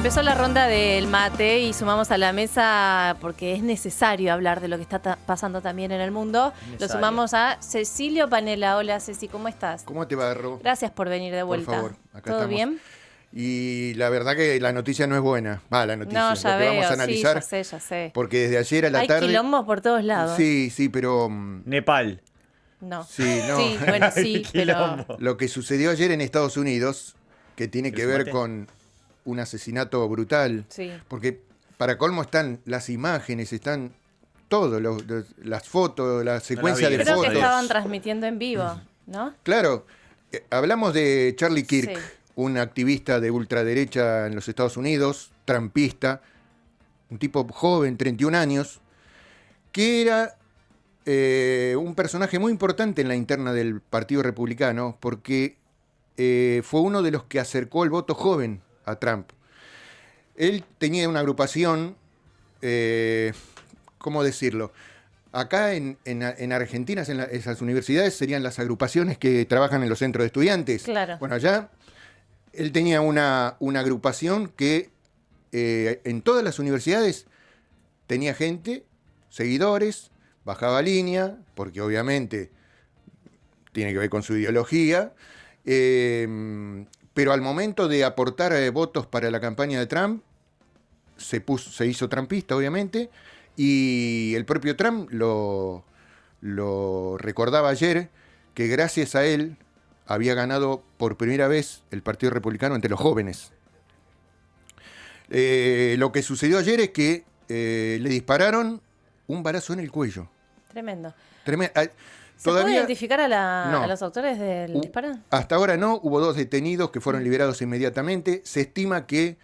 Empezó la ronda del mate y sumamos a la mesa, porque es necesario hablar de lo que está pasando también en el mundo. Lo sumamos a Cecilio Panela. Hola Ceci, ¿cómo estás? ¿Cómo te va, Ro? Gracias por venir de vuelta. Por favor, acá ¿Todo estamos. bien? Y la verdad que la noticia no es buena. La noticia, No, lo ya que vamos a veo, analizar. sí, ya sé. Porque desde ayer a la tarde... Hay quilombos por todos lados. Sí, pero... Nepal. No. Sí, no. Sí, bueno, sí, pero... Lo que sucedió ayer en Estados Unidos, que tiene que ver mate? con un asesinato brutal. Sí. Porque para colmo están las imágenes, están todo, las fotos, la secuencia vi, de Creo fotos. que estaban transmitiendo en vivo, ¿no? Claro, hablamos de Charlie Kirk, Sí. un activista de ultraderecha en los Estados Unidos, trampista, un tipo joven, 31 años, que era un personaje muy importante en la interna del Partido Republicano, porque fue uno de los que acercó el voto joven a Trump. Él tenía una agrupación, ¿cómo decirlo? Acá en Argentina, esas universidades serían las agrupaciones que trabajan en los centros de estudiantes. Claro. Bueno, allá él tenía una agrupación que en todas las universidades tenía gente, seguidores, bajaba línea, porque obviamente tiene que ver con su ideología, pero al momento de aportar votos para la campaña de Trump, se hizo trumpista, obviamente, y el propio Trump lo recordaba ayer, que gracias a él había ganado por primera vez el Partido Republicano entre los jóvenes. Lo que sucedió ayer es que le dispararon un balazo en el cuello. Tremendo. ¿Se puede identificar a los autores del disparo? Hasta ahora no, hubo 2 detenidos que fueron liberados inmediatamente. Se estima que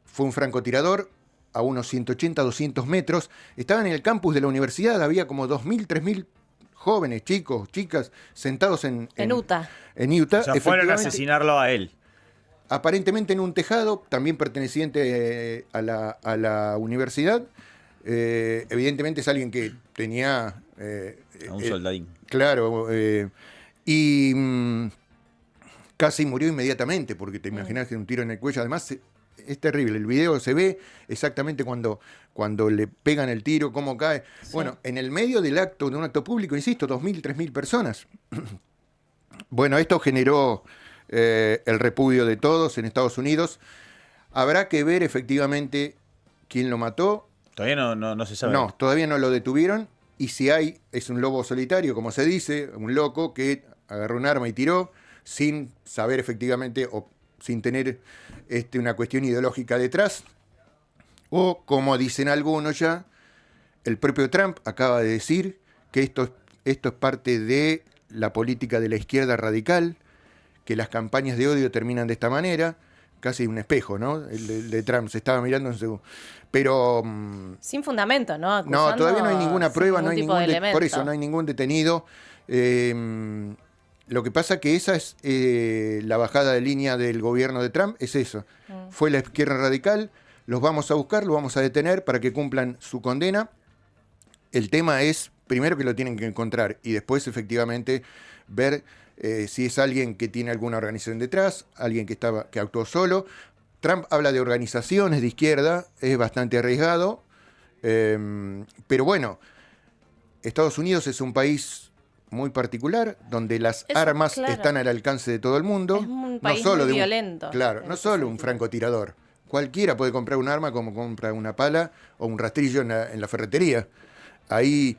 fue un francotirador a unos 180, 200 metros. Estaban en el campus de la universidad, había como 2.000, 3.000 jóvenes, chicos, chicas, sentados en Utah. En Utah. O sea, fueron a asesinarlo a él. Aparentemente en un tejado, también perteneciente a la universidad. Evidentemente es alguien que tenía... A un soldadín. Claro, y casi murió inmediatamente, porque te imaginas que un tiro en el cuello. Además, es terrible. El video se ve exactamente cuando le pegan el tiro, cómo cae. Sí. Bueno, en el medio de un acto público, insisto, 2.000, 3.000 personas. Bueno, esto generó el repudio de todos en Estados Unidos. Habrá que ver efectivamente quién lo mató. Todavía no se sabe. No, todavía no lo detuvieron. Y si es un lobo solitario, como se dice, un loco que agarró un arma y tiró sin saber efectivamente o sin tener una cuestión ideológica detrás. O, como dicen algunos ya, el propio Trump acaba de decir que esto es parte de la política de la izquierda radical, que las campañas de odio terminan de esta manera. Casi un espejo, ¿no? El de Trump se estaba mirando en su... Pero... sin fundamento, ¿no? No, todavía no hay ninguna prueba, no hay ningún por eso no hay ningún detenido. Lo que pasa que esa es la bajada de línea del gobierno de Trump, es eso. Fue la izquierda radical, los vamos a buscar, los vamos a detener para que cumplan su condena. El tema es, primero que lo tienen que encontrar y después efectivamente ver si es alguien que tiene alguna organización detrás, alguien que actuó solo. Trump habla de organizaciones de izquierda, es bastante arriesgado, pero bueno, Estados Unidos es un país muy particular, donde las armas están al alcance de todo el mundo. Es un país muy violento. Claro, no solo un francotirador. Cualquiera puede comprar un arma como compra una pala o un rastrillo en la ferretería. Ahí,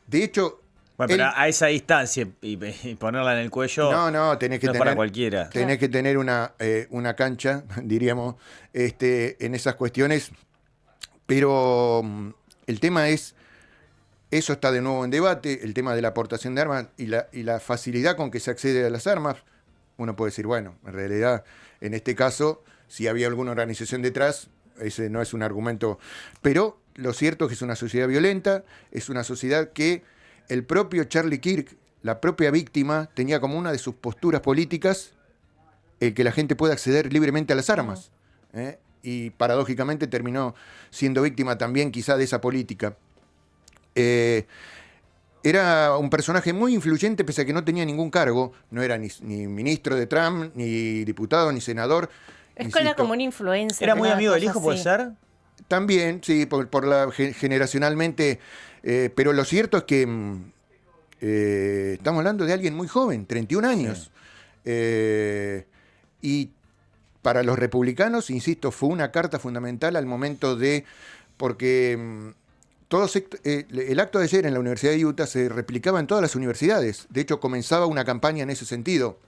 de hecho... Bueno, pero a esa distancia y ponerla en el cuello tenés que no es para cualquiera. Tenés que tener una cancha, diríamos, en esas cuestiones. Pero el tema es, eso está de nuevo en debate, el tema de la aportación de armas y la facilidad con que se accede a las armas. Uno puede decir, bueno, en realidad, en este caso, si había alguna organización detrás, ese no es un argumento. Pero lo cierto es que es una sociedad violenta, es una sociedad que... El propio Charlie Kirk, la propia víctima, tenía como una de sus posturas políticas el que la gente pueda acceder libremente a las armas. Y paradójicamente terminó siendo víctima también quizá de esa política. Era un personaje muy influyente pese a que no tenía ningún cargo. No era ni ministro de Trump, ni diputado, ni senador. Era como un influencer. ¿Era muy amigo del hijo, puede ser? También, sí, generacionalmente. Pero lo cierto es que estamos hablando de alguien muy joven, 31 años. Sí. Y para los republicanos, insisto, fue una carta fundamental al momento de... Porque el acto de ayer en la Universidad de Utah se replicaba en todas las universidades. De hecho, comenzaba una campaña en ese sentido.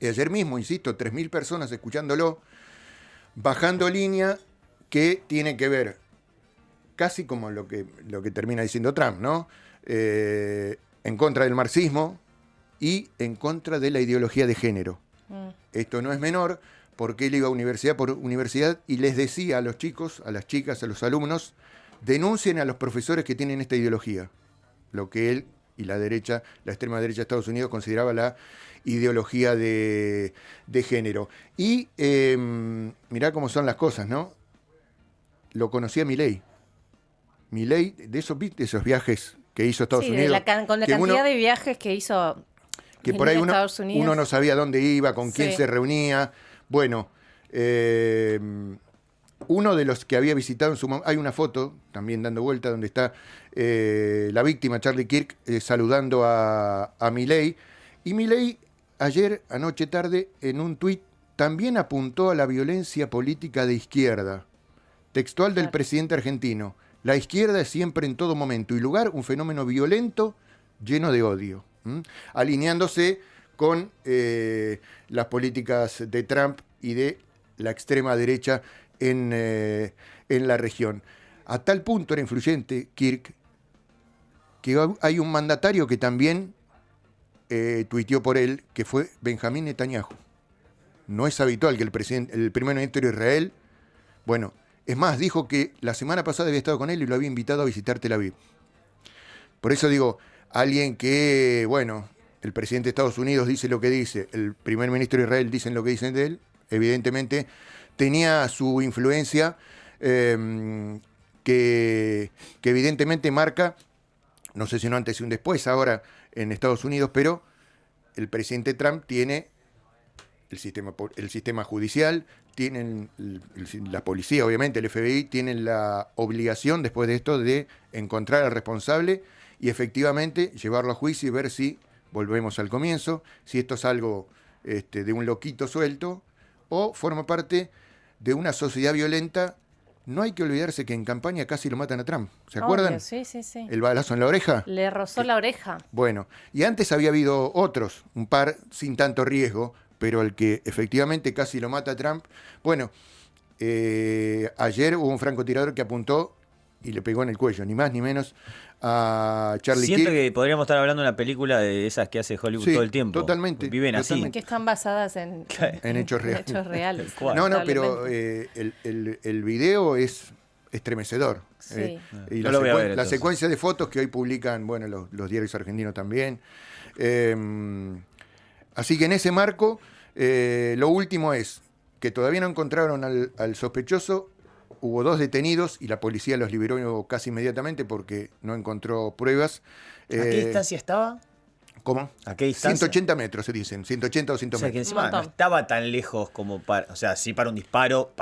Y ayer mismo, insisto, 3.000 personas escuchándolo, bajando línea que tiene que ver casi como lo que termina diciendo Trump, ¿no? En contra del marxismo y en contra de la ideología de género. Esto no es menor, porque él iba universidad por universidad y les decía a los chicos, a las chicas, a los alumnos, denuncien a los profesores que tienen esta ideología, lo que él y la derecha, la extrema derecha de Estados Unidos consideraba la ideología de género. Y mirá cómo son las cosas, ¿no? Lo conocía Milei. Milei, de esos viajes que hizo a Estados Unidos. Con la cantidad de viajes que hizo que por ahí uno no sabía dónde iba, con quién se reunía. Bueno, uno de los que había visitado en su momento, hay una foto también dando vuelta donde está la víctima, Charlie Kirk, saludando a Milei. Y Milei ayer, anoche tarde, en un tuit, también apuntó a la violencia política de izquierda. Textual del presidente argentino. La izquierda es siempre en todo momento y lugar un fenómeno violento lleno de odio. Alineándose con las políticas de Trump y de la extrema derecha en la región. A tal punto era influyente Kirk que hay un mandatario que también tuiteó por él, que fue Benjamín Netanyahu. No es habitual que el primer ministro de Israel, bueno, es más, dijo que la semana pasada había estado con él y lo había invitado a visitar Tel Aviv. Por eso digo, alguien que, bueno, el presidente de Estados Unidos dice lo que dice, el primer ministro de Israel dicen lo que dicen de él, evidentemente tenía su influencia que evidentemente marca, no sé si no antes y un después ahora en Estados Unidos, pero el presidente Trump tiene el sistema judicial, tienen la policía, obviamente, el FBI, tienen la obligación después de esto de encontrar al responsable y efectivamente llevarlo a juicio y ver si, volvemos al comienzo, si esto es algo de un loquito suelto o forma parte de una sociedad violenta. No hay que olvidarse que en campaña casi lo matan a Trump. ¿Se acuerdan? Sí. El balazo en la oreja. Le rozó la oreja. Bueno, y antes había habido otros, un par sin tanto riesgo, pero el que efectivamente casi lo mata a Trump. Bueno, ayer hubo un francotirador que apuntó y le pegó en el cuello, ni más ni menos, a Charlie Kirk. Siento que podríamos estar hablando de una película de esas que hace Hollywood todo el tiempo. Totalmente. Viven así. Que están basadas en hechos reales. Hechos reales. No, pero el video es estremecedor. Sí. Y no lo voy a ver, la secuencia de fotos que hoy publican, bueno, los diarios argentinos también. Así que en ese marco, lo último es que todavía no encontraron al sospechoso. Hubo 2 detenidos y la policía los liberó casi inmediatamente porque no encontró pruebas. ¿A qué distancia estaba? ¿Cómo? ¿A qué distancia? 180 metros se dicen, 180 o 200 metros. O sea, que encima no estaba tan lejos como para... O sea, sí para un disparo,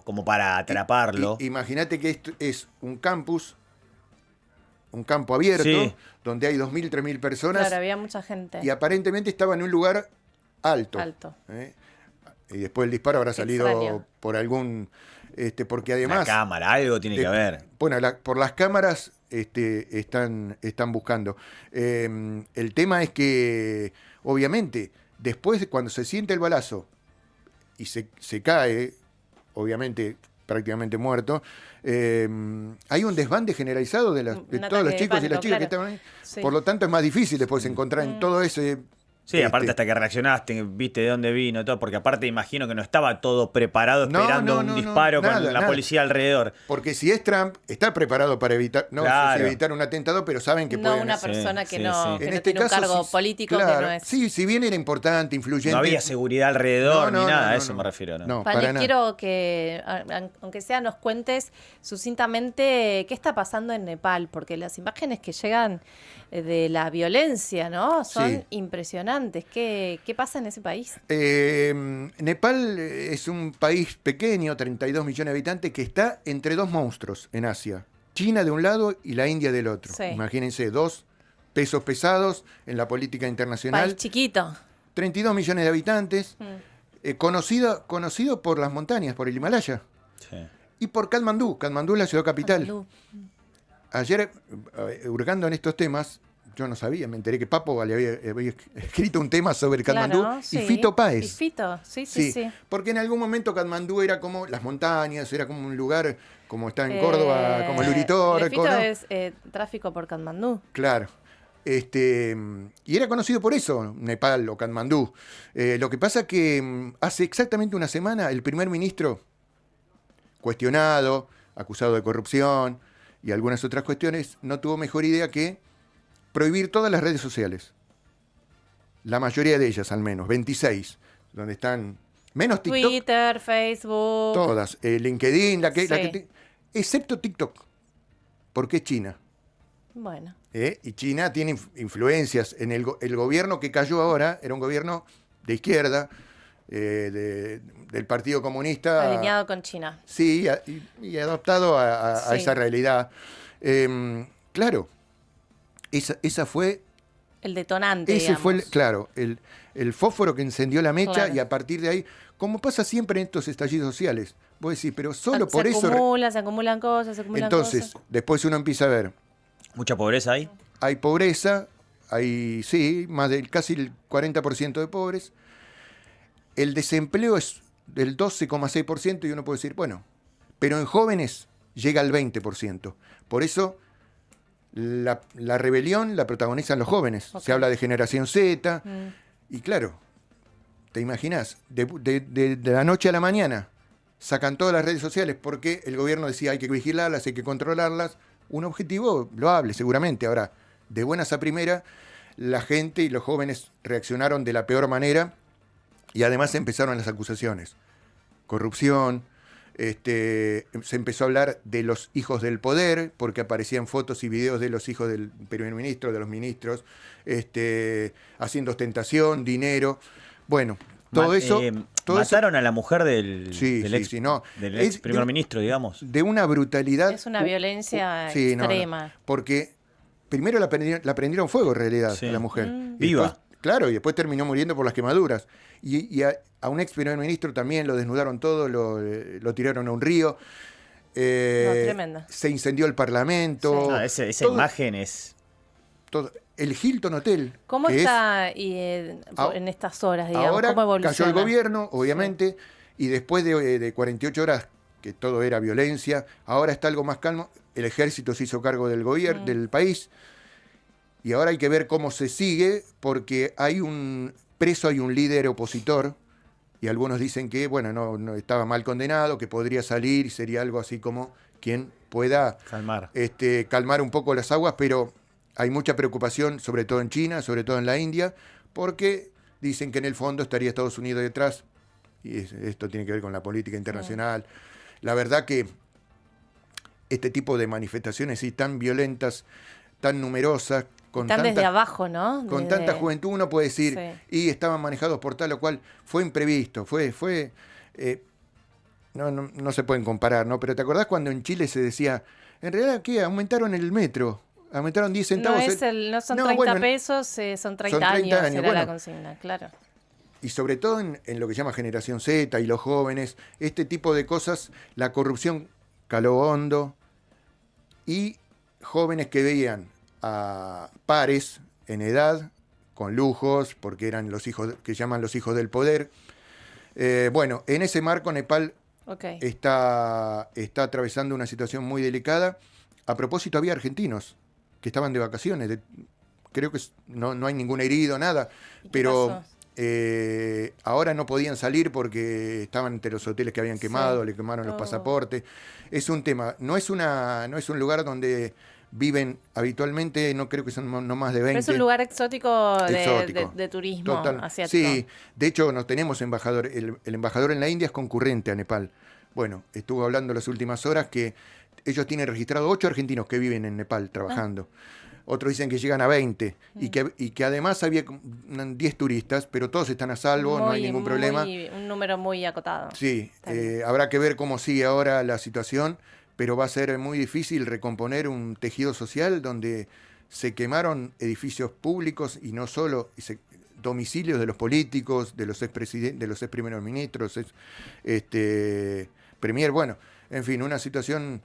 como para atraparlo. Imagínate que esto es un campus, un campo abierto, sí, donde hay 2.000, 3.000 personas. Claro, había mucha gente. Y aparentemente estaba en un lugar alto. Y después el disparo habrá salido por algún... porque además... La cámara, algo tiene que haber. Bueno, por las cámaras están buscando. El tema es que, obviamente, después cuando se siente el balazo y se cae, obviamente prácticamente muerto, hay un desbande generalizado de todos los chicos y las chicas que estaban ahí. Sí. Por lo tanto, es más difícil después encontrar en todo ese... Sí, aparte hasta que reaccionaste, viste de dónde vino, todo, porque aparte imagino que no estaba todo preparado esperando un disparo con la policía alrededor. Porque si es Trump, está preparado para evitar, evitar un atentado, pero saben que pueden... No una persona que no tiene un cargo político, claro, que no es... Sí, si bien era importante, influyente... No había seguridad alrededor ni nada, a eso me refiero. No, Pani, quiero que, aunque sea, nos cuentes sucintamente qué está pasando en Nepal, porque las imágenes que llegan de la violencia, ¿no? Son impresionantes. detonantes? ¿Qué pasa en ese país? Nepal es un país pequeño, 32 millones de habitantes, que está entre dos monstruos en Asia. China de un lado y la India del otro. Sí. Imagínense, dos pesos pesados en la política internacional. País chiquito. 32 millones de habitantes, conocido por las montañas, por el Himalaya. Sí. Y por Katmandú. Katmandú es la ciudad capital. Katmandú. Ayer, hurgando en estos temas, yo no sabía, me enteré que Papo le había escrito un tema sobre Katmandú, Claro, sí. y Fito Páez. Y Fito, sí. Porque en algún momento Katmandú era como las montañas, era como un lugar, como está en Córdoba, como el Uritorco, Fito ¿no? es tráfico por Katmandú. Claro. Y era conocido por eso, Nepal o Katmandú. Lo que pasa que hace exactamente una semana el primer ministro, cuestionado, acusado de corrupción y algunas otras cuestiones, no tuvo mejor idea que prohibir todas las redes sociales. La mayoría de ellas, al menos, 26, donde están menos TikTok. Twitter, Facebook. Todas. LinkedIn, excepto TikTok, porque es China. Bueno. Y China tiene influencias en el gobierno que cayó ahora, era un gobierno de izquierda, del Partido Comunista. Alineado con China. Sí, y adaptado a esa realidad. Claro, esa fue... El detonante, Ese digamos. fue, claro, el fósforo que encendió la mecha, Claro. y a partir de ahí, como pasa siempre en estos estallidos sociales, vos decís, pero solo por eso... Se acumulan cosas, Entonces, después uno empieza a ver, ¿Mucha pobreza ahí? hay pobreza, hay, sí, casi el 40% de pobres, el desempleo es del 12,6% y uno puede decir, bueno, pero en jóvenes llega al 20%. Por eso la rebelión la protagonizan los jóvenes. Okay. Se habla de generación Z, y claro, te imaginas, de la noche a la mañana sacan todas las redes sociales porque el gobierno decía hay que vigilarlas, hay que controlarlas. Un objetivo loable, seguramente. Ahora, de buenas a primera, la gente y los jóvenes reaccionaron de la peor manera y además empezaron las acusaciones. Corrupción, se empezó a hablar de los hijos del poder, porque aparecían fotos y videos de los hijos del primer ministro, de los ministros, haciendo ostentación, dinero. Bueno, todo eso... Mataron a la mujer del ex primer ministro, digamos. De una brutalidad. Es una violencia extrema. Porque primero la prendieron fuego, en realidad, a la mujer. Viva. Después, claro, y después terminó muriendo por las quemaduras. Y a un ex primer ministro también lo desnudaron todo, lo tiraron a un río. Tremenda. Se incendió el Parlamento. Sí. Esa imagen es... Todo. El Hilton Hotel. ¿Cómo está en estas horas, digamos? Ahora ¿Cómo evoluciona? cayó el gobierno, obviamente, y después de 48 horas, que todo era violencia, ahora está algo más calmo. El ejército se hizo cargo del gobierno, del país, y ahora hay que ver cómo se sigue, porque hay un líder opositor, y algunos dicen que, bueno, no estaba mal condenado, que podría salir, y sería algo así como quien pueda calmar un poco las aguas, pero hay mucha preocupación, sobre todo en China, sobre todo en la India, porque dicen que en el fondo estaría Estados Unidos detrás, y esto tiene que ver con la política internacional. La verdad que este tipo de manifestaciones así tan violentas, tan numerosas, están desde abajo, ¿no? Con tanta juventud, uno puede decir, y estaban manejados por tal o cual, fue imprevisto, no se pueden comparar, ¿no? Pero ¿te acordás cuando en Chile se decía, en realidad, ¿qué? Aumentaron el metro, aumentaron 10 centavos. No son 30 pesos, son 30 años, era la consigna, claro. Y sobre todo en lo que se llama generación Z y los jóvenes, este tipo de cosas, la corrupción caló hondo, y jóvenes que veían a pares en edad, con lujos, porque eran los hijos, que llaman los hijos del poder. Bueno, en ese marco Nepal está atravesando una situación muy delicada. A propósito, había argentinos que estaban de vacaciones. Creo que no hay ningún herido, nada. Pero ahora no podían salir porque estaban entre los hoteles que habían quemado, le quemaron los pasaportes. Es un tema. No es un lugar donde viven habitualmente, no creo que son no más de 20. Pero es un lugar exótico de turismo asiático. Sí, de hecho no tenemos embajador. El embajador en la India es concurrente a Nepal. Bueno, estuvo hablando las últimas horas que ellos tienen registrado 8 argentinos que viven en Nepal trabajando. otros dicen que llegan a 20, y que además había 10 turistas, pero todos están a salvo, no hay ningún problema. Un número muy acotado. Sí, habrá que ver cómo sigue ahora la situación, pero va a ser muy difícil recomponer un tejido social donde se quemaron edificios públicos y no solo, domicilios de los políticos, de los expresidentes, de los ex primeros ministros, premier, bueno, en fin, una situación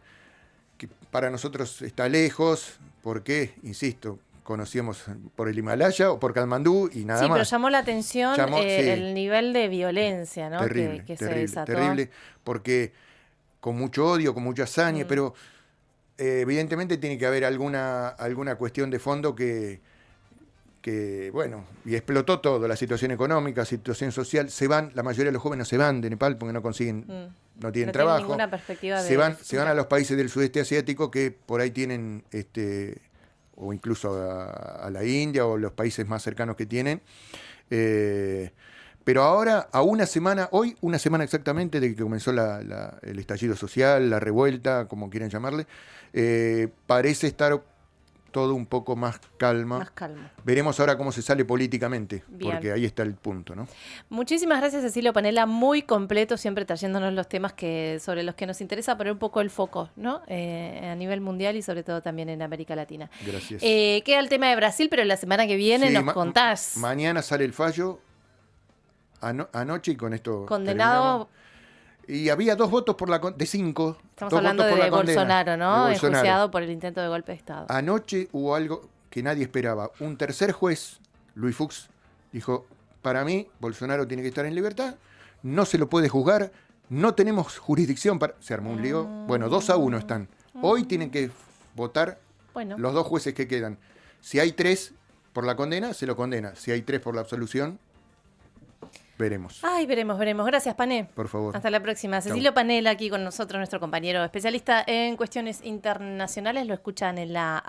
que para nosotros está lejos, porque, insisto, conocíamos por el Himalaya o por Katmandú y nada más. Sí, pero llamó la atención el nivel de violencia, ¿no? Terrible, que terrible, se desató. terrible, porque con mucho odio, con mucha hazaña, pero evidentemente tiene que haber alguna cuestión de fondo que, bueno, y explotó todo, la situación económica, situación social, se van, la mayoría de los jóvenes se van de Nepal porque no consiguen, no tienen trabajo, ninguna perspectiva se van a los países del sudeste asiático que por ahí tienen, o incluso a la India o los países más cercanos que tienen, pero ahora, a una semana exactamente de que comenzó el estallido social, la revuelta, como quieran llamarle, parece estar todo un poco más calma. Más calma. Veremos ahora cómo se sale políticamente, Bien. porque ahí está el punto, ¿no? Muchísimas gracias, Cecilio Panela, muy completo, siempre trayéndonos los temas sobre los que nos interesa poner un poco el foco, ¿no? A nivel mundial y sobre todo también en América Latina. Gracias. Queda el tema de Brasil, pero la semana que viene Sí, nos contás. Mañana sale el fallo, anoche, y con esto Condenado. terminamos. Y había 2 votos de 5. Estamos hablando de Bolsonaro, ¿no? De Bolsonaro. Enjuiciado por el intento de golpe de Estado. Anoche hubo algo que nadie esperaba. Un tercer juez, Luis Fuchs, dijo, para mí, Bolsonaro tiene que estar en libertad, no se lo puede juzgar, no tenemos jurisdicción para... Se armó un lío. Bueno, 2-1 están. Hoy tienen que votar los 2 jueces que quedan. Si hay 3 por la condena, se lo condena. Si hay 3 por la absolución, veremos. Ay, veremos. Gracias, Pané. Por favor. Hasta la próxima. Cecilio Panela aquí con nosotros, nuestro compañero especialista en cuestiones internacionales. Lo escuchan en la